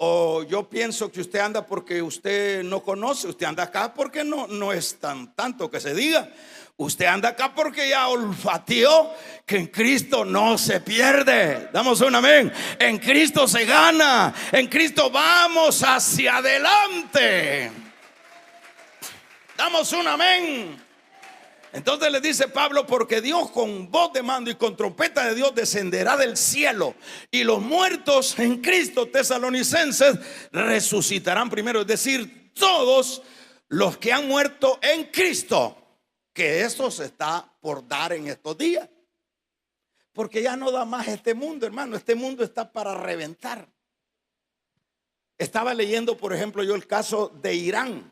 O yo pienso que usted anda porque usted no conoce. Usted anda acá porque no es tanto que se diga. Usted anda acá porque ya olfateó que en Cristo no se pierde. Damos un amén. En Cristo se gana. En Cristo vamos hacia adelante. Damos un amén. Entonces le dice Pablo: porque Dios con voz de mando y con trompeta de Dios descenderá del cielo, y los muertos en Cristo, tesalonicenses, resucitarán primero. Es decir, todos los que han muerto en Cristo, que eso se está por dar en estos días. Porque ya no da más este mundo, hermano. Este mundo está para reventar. Estaba leyendo, por ejemplo, yo el caso de Irán,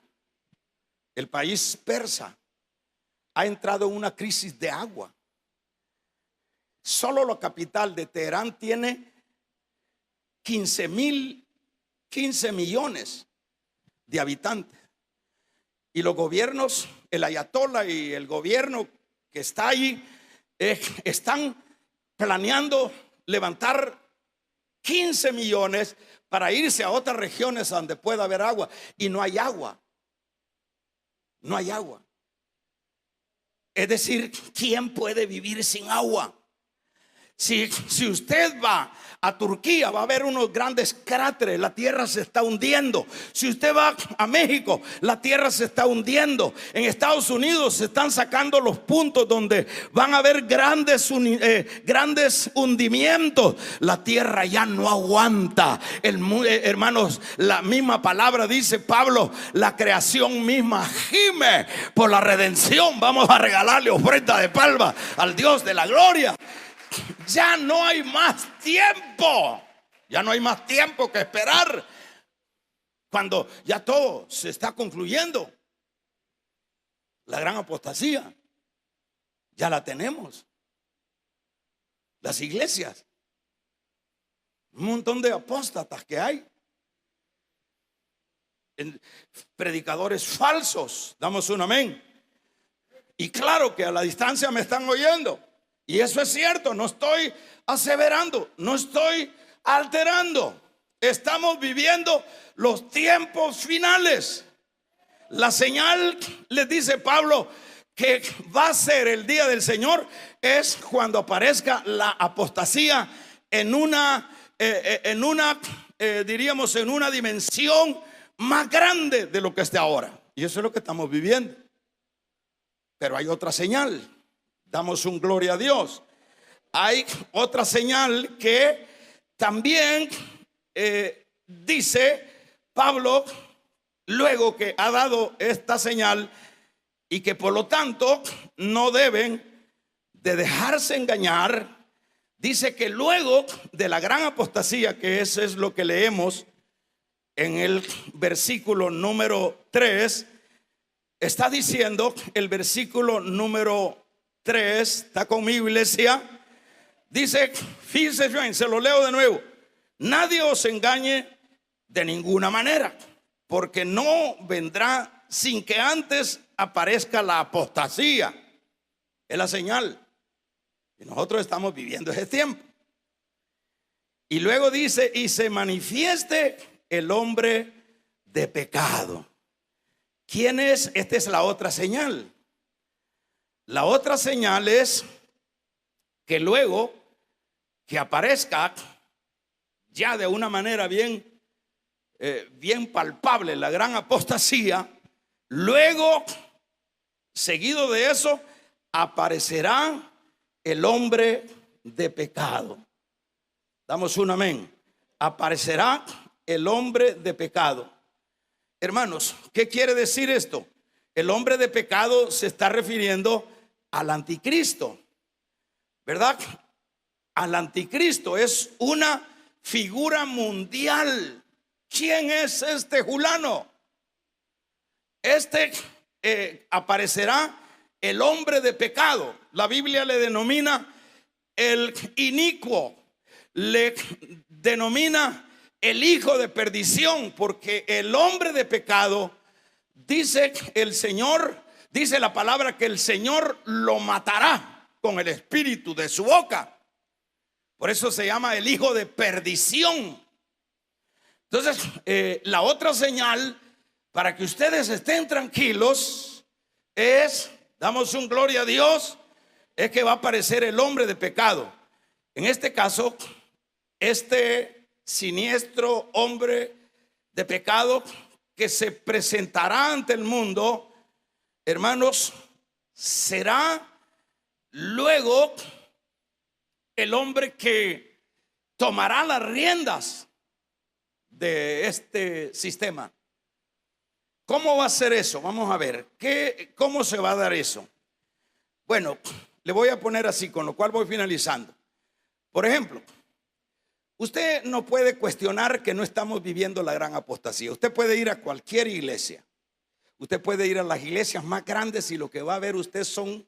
el país persa. Ha entrado en una crisis de agua. Solo la capital de Teherán tiene 15 millones de habitantes. Y los gobiernos, el ayatollah y el gobierno que está allí, están planeando levantar 15 millones para irse a otras regiones donde pueda haber agua. Y no hay agua. No hay agua. Es decir, ¿quién puede vivir sin agua? Si usted va a Turquía, va a ver unos grandes cráteres. La tierra se está hundiendo. Si usted va a México, la tierra se está hundiendo. En Estados Unidos se están sacando los puntos donde van a haber grandes hundimientos. La tierra ya no aguanta. Hermanos, la misma palabra dice Pablo: la creación misma gime por la redención. Vamos a regalarle ofrenda de palma al Dios de la gloria. Ya no hay más tiempo. Ya no hay más tiempo que esperar. Cuando ya todo se está concluyendo. La gran apostasía ya la tenemos. Las iglesias, un montón de apóstatas que hay, predicadores falsos. Damos un amén. Y claro que a la distancia me están oyendo. Y eso es cierto, no estoy aseverando, no estoy alterando. Estamos viviendo los tiempos finales. La señal, les dice Pablo, que va a ser el día del Señor es cuando aparezca la apostasía en una dimensión más grande de lo que esté ahora. Y eso es lo que estamos viviendo. Pero hay otra señal. Damos un gloria a Dios. Hay otra señal que también dice Pablo, luego que ha dado esta señal, y que por lo tanto no deben de dejarse engañar. Dice que luego de la gran apostasía, que eso es lo que leemos en el versículo número 3, está diciendo el versículo número 3, está conmigo, iglesia. Dice, fíjense bien, se lo leo de nuevo: nadie os engañe de ninguna manera, porque no vendrá sin que antes aparezca la apostasía. Es la señal. Y nosotros estamos viviendo ese tiempo. Y luego dice: y se manifieste el hombre de pecado. ¿Quién es? Esta es la otra señal. La otra señal es que luego que aparezca ya de una manera bien palpable la gran apostasía, luego, seguido de eso, aparecerá el hombre de pecado. Damos un amén. Aparecerá el hombre de pecado. Hermanos, ¿qué quiere decir esto? El hombre de pecado se está refiriendo al anticristo, ¿verdad? Al anticristo. Es una figura mundial. ¿Quién es este fulano? Aparecerá el hombre de pecado. La Biblia le denomina el inicuo, le denomina el hijo de perdición, porque el hombre de pecado, dice el Señor, dice la palabra que el Señor lo matará con el espíritu de su boca. Por eso se llama el hijo de perdición. Entonces, la otra señal para que ustedes estén tranquilos es, damos un gloria a Dios, es que va a aparecer el hombre de pecado. En este caso, este siniestro hombre de pecado que se presentará ante el mundo, hermanos, será luego el hombre que tomará las riendas de este sistema. ¿Cómo va a ser eso? Vamos a ver, ¿cómo se va a dar eso? Bueno, le voy a poner así, con lo cual voy finalizando. Por ejemplo, usted no puede cuestionar que no estamos viviendo la gran apostasía. Usted puede ir a cualquier iglesia. Usted puede ir a las iglesias más grandes y lo que va a ver usted son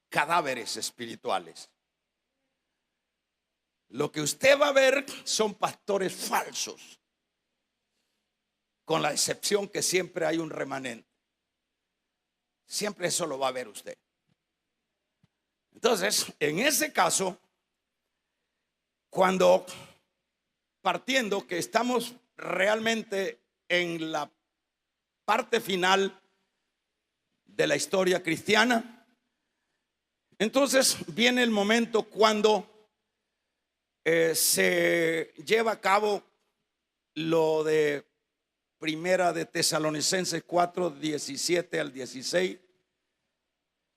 cadáveres espirituales. Lo que usted va a ver son pastores falsos, con la excepción que siempre hay un remanente. Siempre eso lo va a ver usted. Entonces, en ese caso, cuando partiendo que estamos realmente en la parte final de la historia cristiana, entonces viene el momento cuando se lleva a cabo lo de Primera de Tesalonicenses 4, 17 al 16,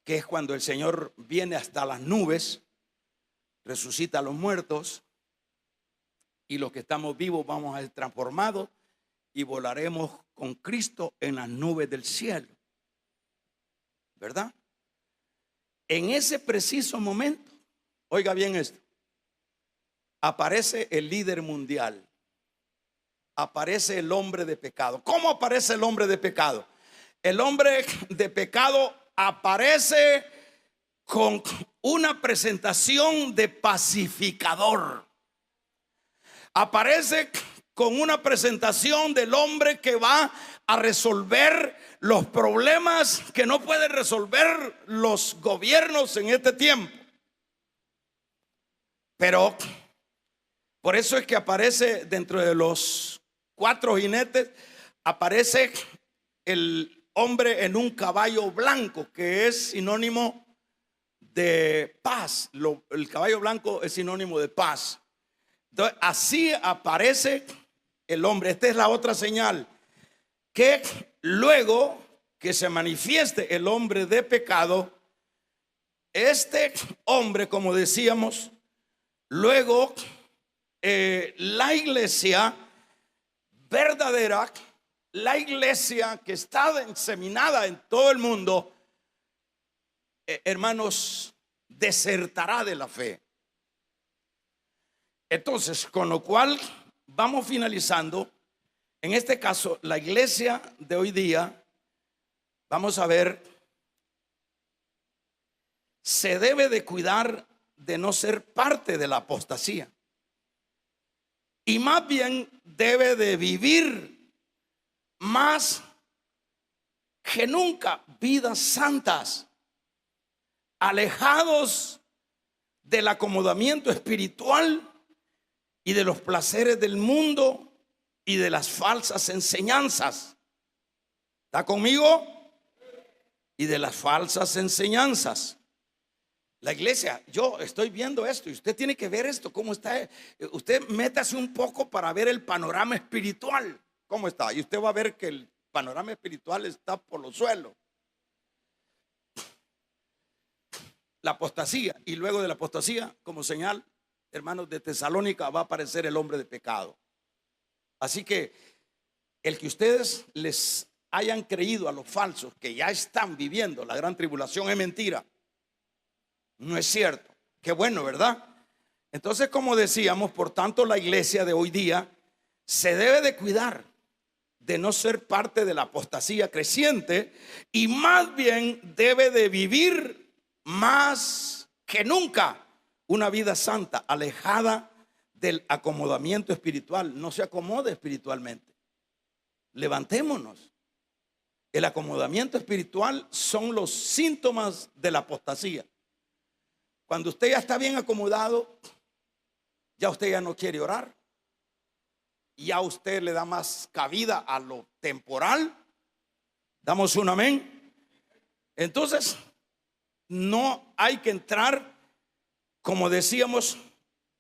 que es cuando el Señor viene hasta las nubes, resucita a los muertos, y los que estamos vivos vamos a ser transformados y volaremos con Cristo en las nubes del cielo, ¿verdad? En ese preciso momento, oiga bien esto, aparece el líder mundial, aparece el hombre de pecado. ¿Cómo aparece el hombre de pecado? El hombre de pecado aparece con una presentación de pacificador. Aparece con una presentación del hombre que va a resolver los problemas que no pueden resolver los gobiernos en este tiempo. Pero por eso es que aparece dentro de los 4 jinetes, aparece el hombre en un caballo blanco, que es sinónimo de paz. El caballo blanco es sinónimo de paz. Entonces, así aparece el hombre. Esta es la otra señal, que luego que se manifieste el hombre de pecado, este hombre, como decíamos, luego la iglesia verdadera, la iglesia que está diseminada en todo el mundo, hermanos, desertará de la fe. Entonces, con lo cual vamos finalizando. En este caso, la iglesia de hoy día, vamos a ver, se debe de cuidar de no ser parte de la apostasía, y más bien debe de vivir más que nunca vidas santas, alejados del acomodamiento espiritual y de los placeres del mundo y de las falsas enseñanzas. ¿Está conmigo? Y de las falsas enseñanzas. La iglesia, yo estoy viendo esto y usted tiene que ver esto, cómo está. Usted métase un poco para ver el panorama espiritual, cómo está. Y usted va a ver que el panorama espiritual está por los suelos. La apostasía, y luego de la apostasía, como señal, hermanos, de Tesalónica va a aparecer el hombre de pecado. Así que el que ustedes les hayan creído a los falsos que ya están viviendo la gran tribulación es mentira. No es cierto. Qué bueno, ¿verdad? Entonces, como decíamos, por tanto, la iglesia de hoy día se debe de cuidar de no ser parte de la apostasía creciente, y más bien debe de vivir más que nunca una vida santa, alejada del acomodamiento espiritual. No se acomode espiritualmente. Levantémonos. El acomodamiento espiritual son los síntomas de la apostasía. Cuando usted ya está bien acomodado, ya usted ya no quiere orar. Ya usted le da más cabida a lo temporal. Damos un amén. Entonces, no hay que entrar, como decíamos,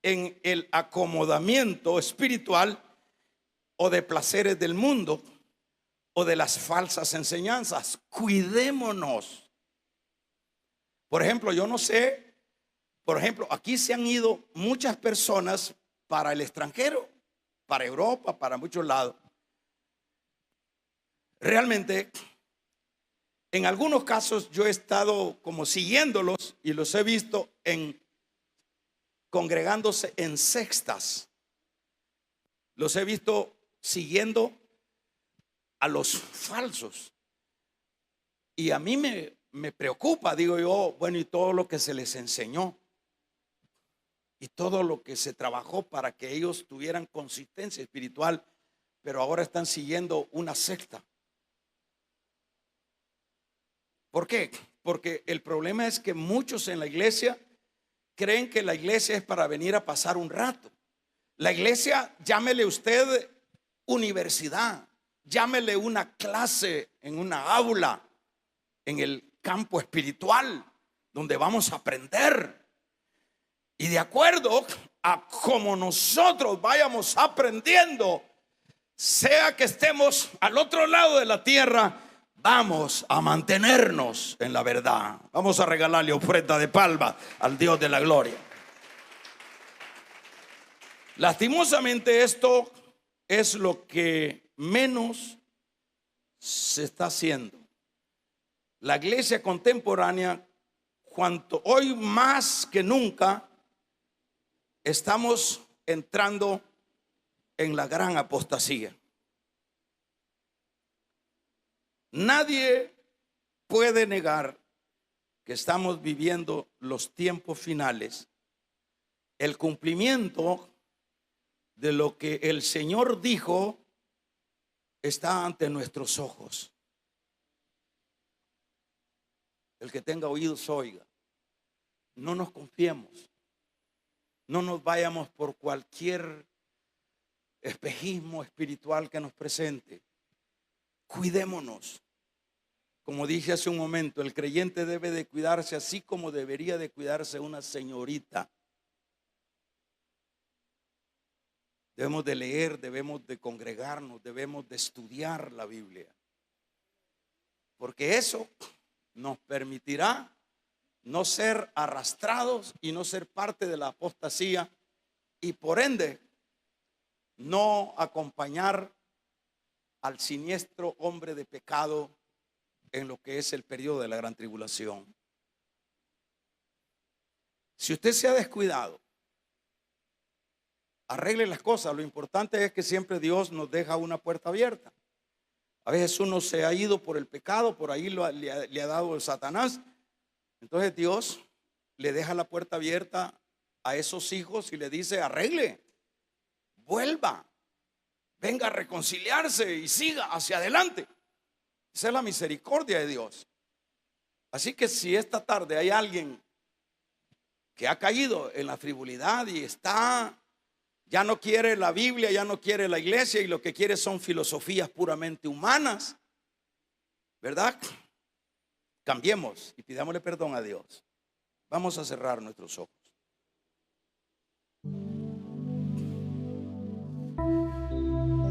en el acomodamiento espiritual o de placeres del mundo o de las falsas enseñanzas. Cuidémonos. Por ejemplo, yo no sé, por ejemplo, aquí se han ido muchas personas para el extranjero, para Europa, para muchos lados. Realmente, en algunos casos yo he estado como siguiéndolos y los he visto congregándose en sextas. Los he visto siguiendo a los falsos. Y a mí me preocupa, digo yo, bueno, y todo lo que se les enseñó y todo lo que se trabajó para que ellos tuvieran consistencia espiritual, pero ahora están siguiendo una secta. ¿Por qué? Porque el problema es que muchos en la iglesia creen que la iglesia es para venir a pasar un rato. La iglesia, llámele usted universidad, llámele una clase en una aula, en el campo espiritual, donde vamos a aprender. Y de acuerdo a como nosotros vayamos aprendiendo, sea que estemos al otro lado de la tierra, vamos a mantenernos en la verdad. Vamos a regalarle ofrenda de palma al Dios de la gloria. Lastimosamente esto es lo que menos se está haciendo. La iglesia contemporánea, cuanto hoy más que nunca, estamos entrando en la gran apostasía. Nadie puede negar que estamos viviendo los tiempos finales, el cumplimiento de lo que el Señor dijo está ante nuestros ojos. El que tenga oídos oiga. No nos confiemos, no nos vayamos por cualquier espejismo espiritual que nos presente. Cuidémonos. Como dije hace un momento, el creyente debe de cuidarse así como debería de cuidarse una señorita. Debemos de leer, debemos de congregarnos, debemos de estudiar la Biblia. Porque eso nos permitirá no ser arrastrados y no ser parte de la apostasía y por ende no acompañar al siniestro hombre de pecado en lo que es el periodo de la gran tribulación. Si usted se ha descuidado, arregle las cosas. Lo importante es que siempre Dios nos deja una puerta abierta. A veces uno se ha ido por el pecado, por ahí le ha dado el Satanás. Entonces Dios le deja la puerta abierta a esos hijos y le dice: arregle, vuelva, venga a reconciliarse y siga hacia adelante. Esa es la misericordia de Dios. Así que si esta tarde hay alguien que ha caído en la frivolidad y ya no quiere la Biblia, ya no quiere la iglesia y lo que quiere son filosofías puramente humanas, ¿verdad? Cambiemos y pidámosle perdón a Dios. Vamos a cerrar nuestros ojos.